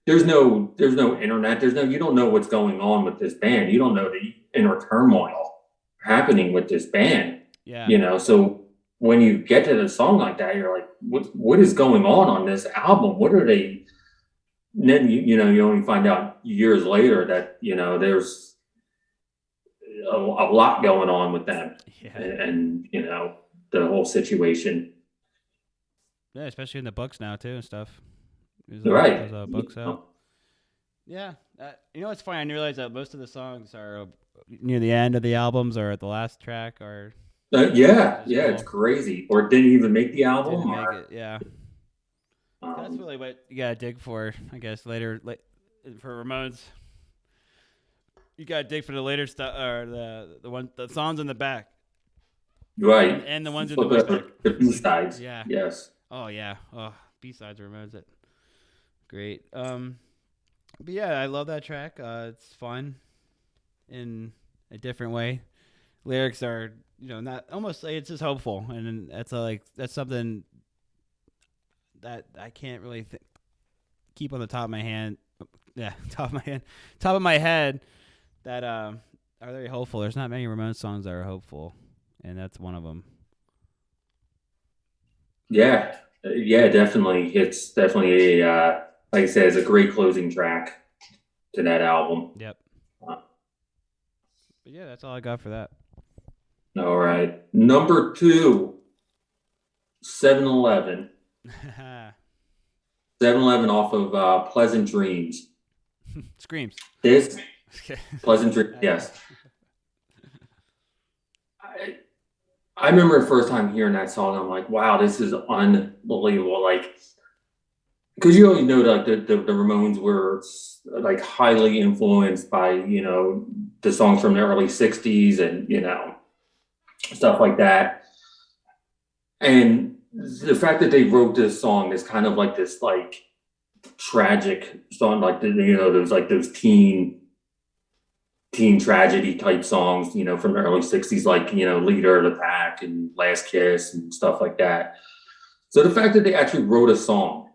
There's no internet. You don't know what's going on with this band. You don't know the inner turmoil happening with this band. Yeah. So when you get to the song like that, you're like, what is going on this album? What are they? And then you only find out years later that there's a lot going on with them, and the whole situation. Yeah, especially in the books now too and stuff. Right. There's books out. Yeah. It's funny. I didn't realize that most of the songs are near the end of the albums or at the last track or. Yeah, cool. It's crazy. Or didn't even make the album. Didn't make it, yeah. That's really what you gotta dig for, I guess. Later, for Ramones, you gotta dig for the later stuff or the songs in the back. Right. And the ones in the back. The B-sides. Yeah. Yes. Oh yeah. Oh, B-sides Ramones. It. Great. But yeah, I love that track. It's fun in a different way. Lyrics are, not almost it's just hopeful, and that's something that I can't really keep on the top of my hand. Yeah, top of my head. That are very hopeful. There's not many Ramones songs that are hopeful, and that's one of them. Yeah, definitely. It's definitely like I said, it's a great closing track to that album. Yep. But yeah, that's all I got for that. All right. Number 2, 7-Eleven. 7-Eleven off of Pleasant Dreams. Screams. This Pleasant Dreams, yes. I remember the first time hearing that song, I'm like, wow, this is unbelievable. Like, because you always know like the Ramones were like highly influenced by, the songs from the early 60s and, stuff like that. And the fact that they wrote this song is kind of like this like tragic song, like there's like those teen tragedy type songs, from the early 60s, like, Leader of the Pack and Last Kiss and stuff like that. So the fact that they actually wrote a song,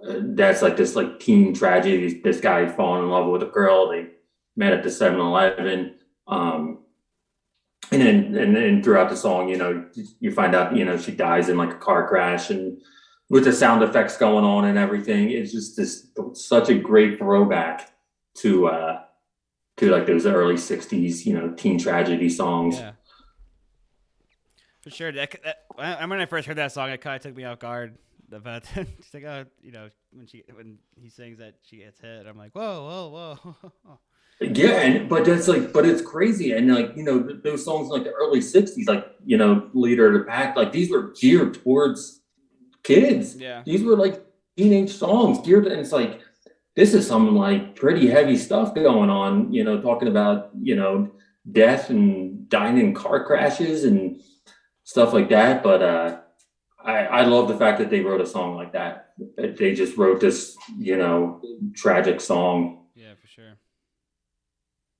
that's like this like teen tragedy, this guy falling in love with a girl, they met at the 7-Eleven. And then throughout the song, you find out, she dies in like a car crash and with the sound effects going on and everything. It's just such a great throwback to like those early 60s, teen tragedy songs. Yeah, for sure. When I first heard that song, it kind of took me off guard. About she's like, oh, when he sings that she gets hit, I'm like, whoa, whoa. Yeah, but it's crazy. And like, those songs in like the early 60s, like, Leader of the Pack, like these were geared towards kids. Yeah. These were like teenage songs geared, and it's like, this is some like pretty heavy stuff going on, talking about, death and dying in car crashes and stuff like that. But I love the fact that they wrote a song like that. They just wrote this, tragic song. Yeah, for sure.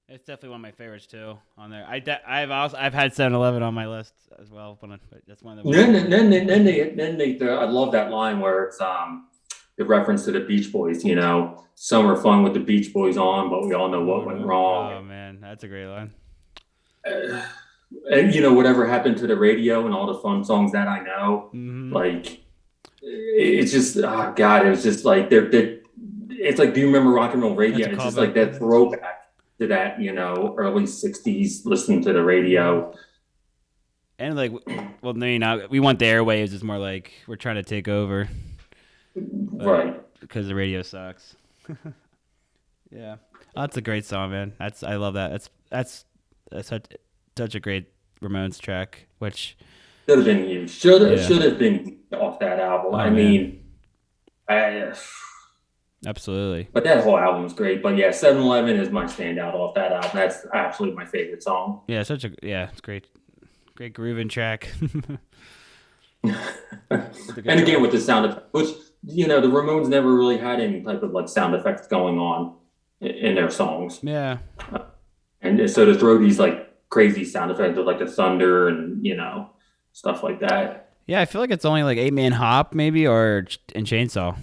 It's definitely one of my favorites too on there. I've had 7-Eleven on my list as well, but that's one of the. I love that line where it's the reference to the Beach Boys. Summer fun with the Beach Boys on, but we all know what went wrong. Oh man, that's a great line. And whatever happened to the radio and all the fun songs that I know, like it's just, oh God, it was just like it's like, do you remember rock and roll radio? It's just like that throwback to that, early 60s, listening to the radio. And like, well, no, we want the airwaves. It's more like we're trying to take over, right? Because the radio sucks. Yeah, that's a great song, man. I love that. That's such a great Ramones track, which should have been huge. Should have been off that album. I mean, absolutely. But that whole album is great. But yeah, 7-Eleven is my standout off that album. That's absolutely my favorite song. Yeah, it's great grooving track. And again, with the sound effect, which the Ramones never really had any type of like sound effects going on in their songs. Yeah. And so to throw these like crazy sound effects of like the thunder and stuff like that. Yeah, I feel like it's only like 8-Man Hop maybe or in Chainsaw.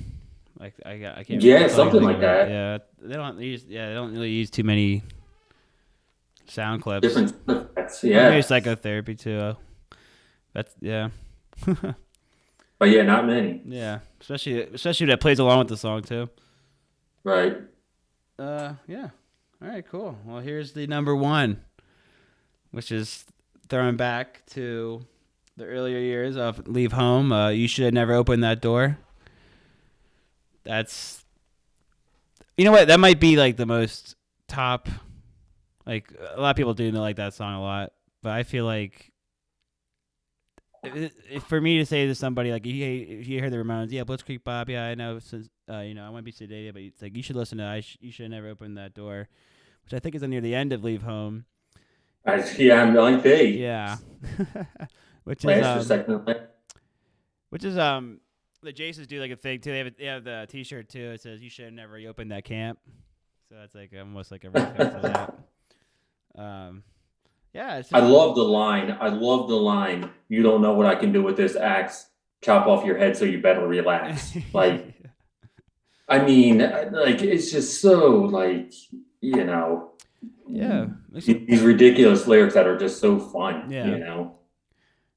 Like I can't. Yeah, something like that. Yeah, they don't really use too many sound clips. Different effects. Yeah. Maybe Psychotherapy too. That's yeah. But yeah, not many. Yeah, especially that plays along with the song too. Right. Yeah. All right, cool. Well, here's the number one, which is throwing back to the earlier years of Leave Home. You should have never opened that door. That's, you know what? That might be like the most top. Like a lot of people do know like that song a lot, but I feel like for me to say to somebody like, if you hear the Ramones, yeah, Blitzkrieg Bob, yeah, I know, since I want to be sedated, but it's like you should listen to you should have never opened that door, which I think is near the end of Leave Home. Yeah, I'm like they. Yeah, which is the Jasons do like a thing too. They have the T-shirt too. It says you should have never opened that camp. So that's like almost like a reference to that. Yeah, I love the line. You don't know what I can do with this axe. Chop off your head, so you better relax. Like, I mean, like it's just so like yeah, these ridiculous lyrics that are just so fun. Yeah.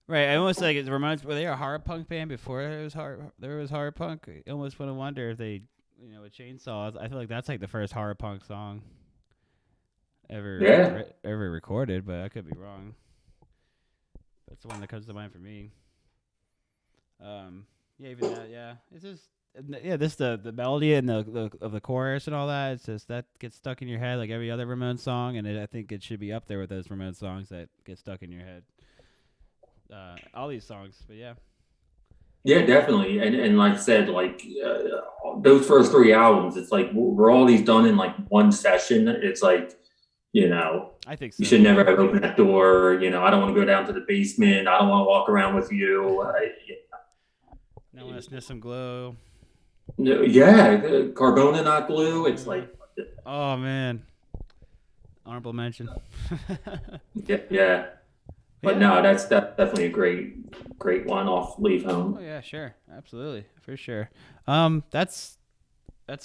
Right, I almost like the Ramones. Were they a hard punk band before there was hard punk? I almost want to wonder if they, with Chainsaws. I feel like that's like the first hard punk song ever recorded, but I could be wrong. That's the one that comes to mind for me. Yeah, even that. Yeah, it's just yeah, this the melody and the of the chorus and all that. It's just that gets stuck in your head like every other Ramones song, and I think it should be up there with those Ramones songs that get stuck in your head. All these songs, but yeah, Yeah, definitely. And like I said, like those first three albums, it's like were all these done in like one session. It's like, you know, I think you so. should never Yeah, have opened that door. You know, I don't want to go down to the basement. I don't want to walk around with you. no one has some glow. Yeah, Carbona not glue. It's Mm. like, Oh man, honorable mention. yeah. But Yeah. no, that's definitely a great one off Leave Oh Home. yeah, sure, absolutely, for sure. That's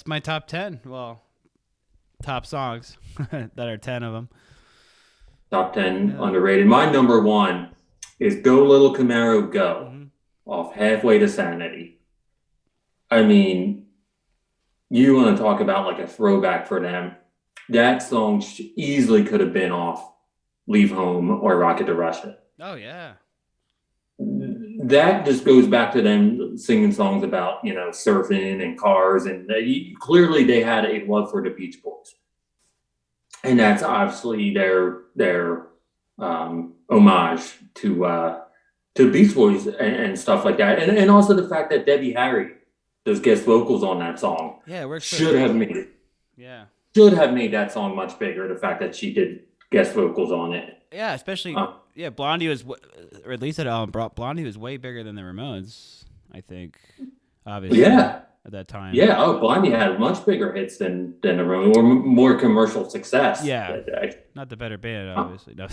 my top 10. Well, top songs that are 10 of them. Top 10 Yeah. underrated. My number one is Go Little Camaro Go Hmm. off Halfway to Sanity. I mean, you want to talk about like a throwback for them. That song easily could have been off Leave Home or Rocket to Russia. Oh yeah. That just goes back to them singing songs about, you know, surfing and cars. And clearly they had a love for the Beach Boys. And that's obviously their homage to Beach Boys and stuff like that. And also the fact that Debbie Harry does guest vocals on that song Yeah, it works. should have made it. Yeah. Should have made that song much bigger. The fact that she did guest vocals on it. Yeah, especially yeah. Blondie was, or at least that album, Blondie was way bigger than the Ramones. I think, obviously, Yeah, at that time. yeah. Oh, Blondie had much bigger hits than the Ramones, or more commercial success. Yeah, not the better band, obviously. No.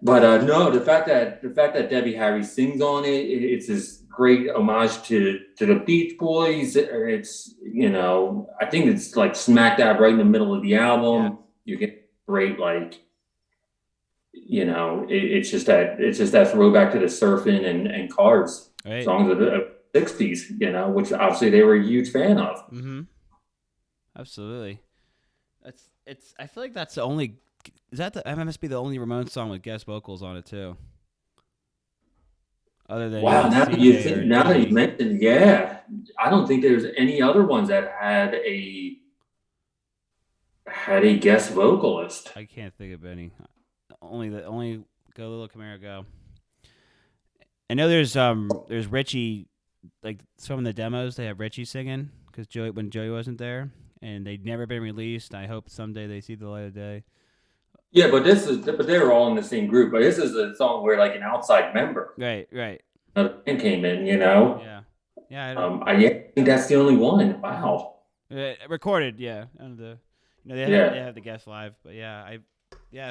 But no, the fact that Debbie Harry sings on it's this great homage to the Beach Boys. It's, you know, I think it's like smack dab right in the middle of the album. Yeah. You get great, like, you know, it's just that throwback to the surfing and cars Right. songs of the '60s. You know, which obviously they were a huge fan of. Mm-hmm. Absolutely. I feel like that's the only. Is that that must be the only Ramones song with guest vocals on it too? Other than Wow, now that CJ or now that you Dee. mentioned, yeah, I don't think there's any other ones that had a guest vocalist. I can't think of any. Only Go Little Camaro Go. I know there's Richie, like some of the demos they have Richie singing because when Joey wasn't there, and they'd never been released. I hope someday they see the light of day. Yeah, but they were all in the same group. But this is a song where like an outside member Right. of the band came in. You know, Yeah. I think that's the only one. Wow. Recorded, yeah. And they Yeah. have the guest live, but yeah.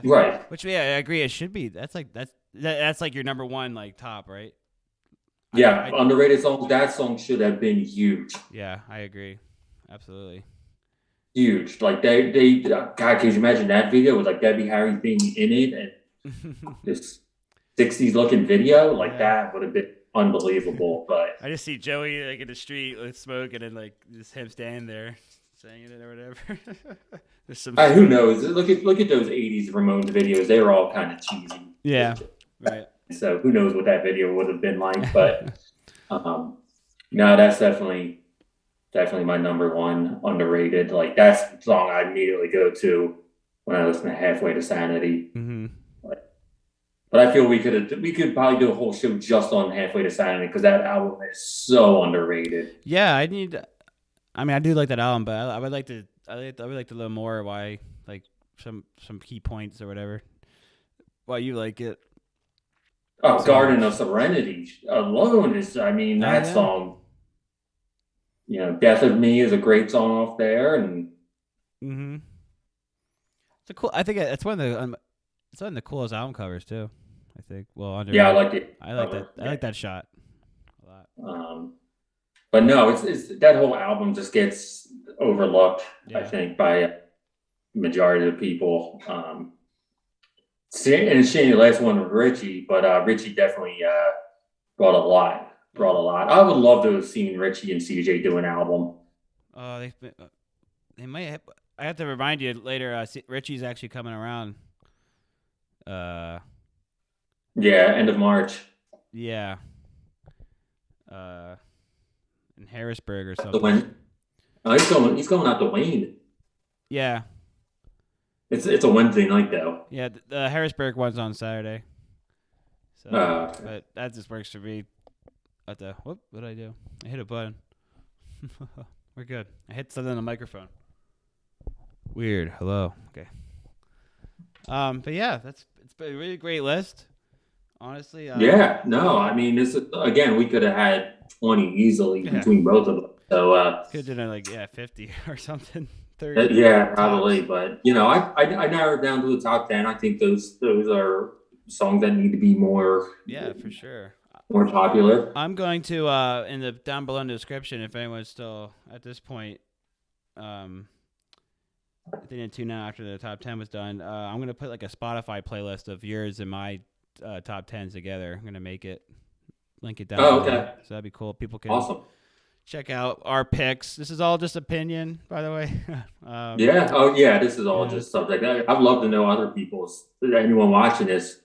Right. Which I agree. It should be. That's like your number one like top, right? Yeah, underrated songs. That song should have been huge. Yeah, I agree. Absolutely. Huge. Like they God, can you imagine that video with like Debbie Harry being in it and this '60s looking video? Like Yeah. that would have been unbelievable. But I just see Joey like in the street with smoke, and then like just him standing there saying it or whatever. There's some. who knows? Look at those '80s Ramones videos. They were all kind of cheesy. Yeah. Right. So who knows what that video would have been like? But no, that's definitely my number one underrated. Like that's the song I immediately go to when I listen to Halfway to Sanity. Mm-hmm. But I feel we could probably do a whole show just on Halfway to Sanity because that album is so underrated. Yeah, I do like that album, but I would like to learn more why, like some key points or whatever. Why you like it? Oh, Garden of Serenity alone is, I mean, that song. You know, Death of Me is a great song off there, and mm-hmm. It's a cool. I think it's one of the coolest album covers too. I think. Well, yeah, I like it. I like that. I like that shot a lot. But no, it's that whole album just gets overlooked. Yeah. I think by majority of the people. And it's shame the last one with Richie, but Richie definitely brought a lot. I would love to have seen Richie and CJ do an album. Oh, they might have. I have to remind you later. Richie's actually coming around. Yeah, end of March. Yeah. in Harrisburg or The something. when he's going out to Wayne. Yeah, It's a Wednesday night though. yeah. The Harrisburg one's on Saturday. So, Okay. but that just works for me. What did I do? I hit a button. We're good. I hit something on the microphone. Weird. Hello. Okay. But yeah, it's been a really great list. Honestly. Yeah, no, I mean, this is, again, we could have had 20 easily Yeah. between both of them. So, Could have done 50 or something. 30. yeah, tops. probably. But I narrowed down to the top 10. I think those are songs that need to be more For sure. more popular. I'm going to in the down below in the description, if anyone's still at this point, if they didn't tune out after the top 10 was done, I'm gonna put like a Spotify playlist of yours and my top 10s together. I'm gonna link it down. Oh, below. okay. So that'd be cool. People can Awesome. check out our picks. This is all just opinion, by the way. Yeah. Oh, yeah. This is all yeah. just subject. I'd love to know other people's. Anyone watching this,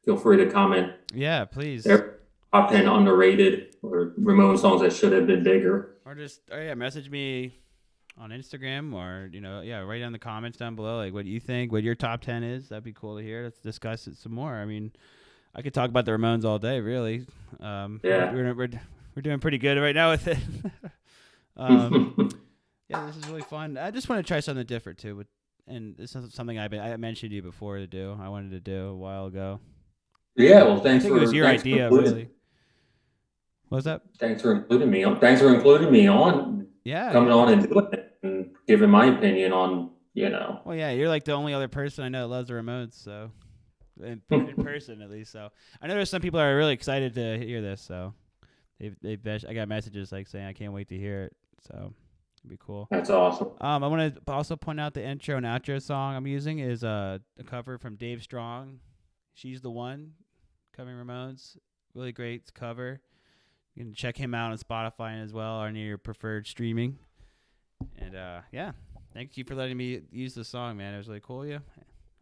feel free to comment. Yeah, please. Their top 10 underrated or Ramones songs that should have been bigger. Or just message me on Instagram or write down the comments down below like what you think, what your top 10 is. That'd be cool to hear. Let's discuss it some more. I mean, I could talk about the Ramones all day, really. Yeah. We're doing pretty good right now with it. Yeah, this is really fun. I just want to try something different too. And this is something I mentioned to you before to do. I wanted to do a while ago. Yeah. Well, thanks I think for it was your thanks for idea, including- really. What's that? Thanks for including me on. Thanks for including me on. Yeah. Coming on and doing it and giving my opinion on. Well, yeah, you're like the only other person I know that loves the Ramones, so in person at least. So I know there's some people that are really excited to hear this. So I got messages like saying I can't wait to hear it. So it'd be cool. That's awesome. I want to also point out the intro and outro song I'm using is a cover from Dave Strong. She's the One, covering Ramones. Really great cover. You can check him out on Spotify as well, or near your preferred streaming. And thank you for letting me use the song, man. It was really cool, yeah.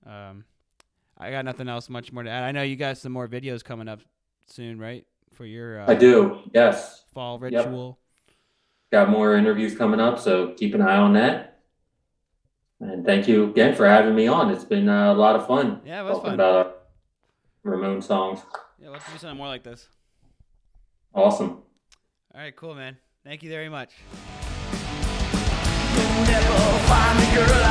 I got nothing else much more to add. I know you got some more videos coming up soon, right? For your I do. Yes. fall ritual. Got more interviews coming up, so keep an eye on that. And thank you again for having me on. It's been a lot of fun. Yeah, it was talking fun. about Ramon songs. Yeah, let's do something more like this. Awesome. All right, cool, man. Thank you very much. You'll never find a girl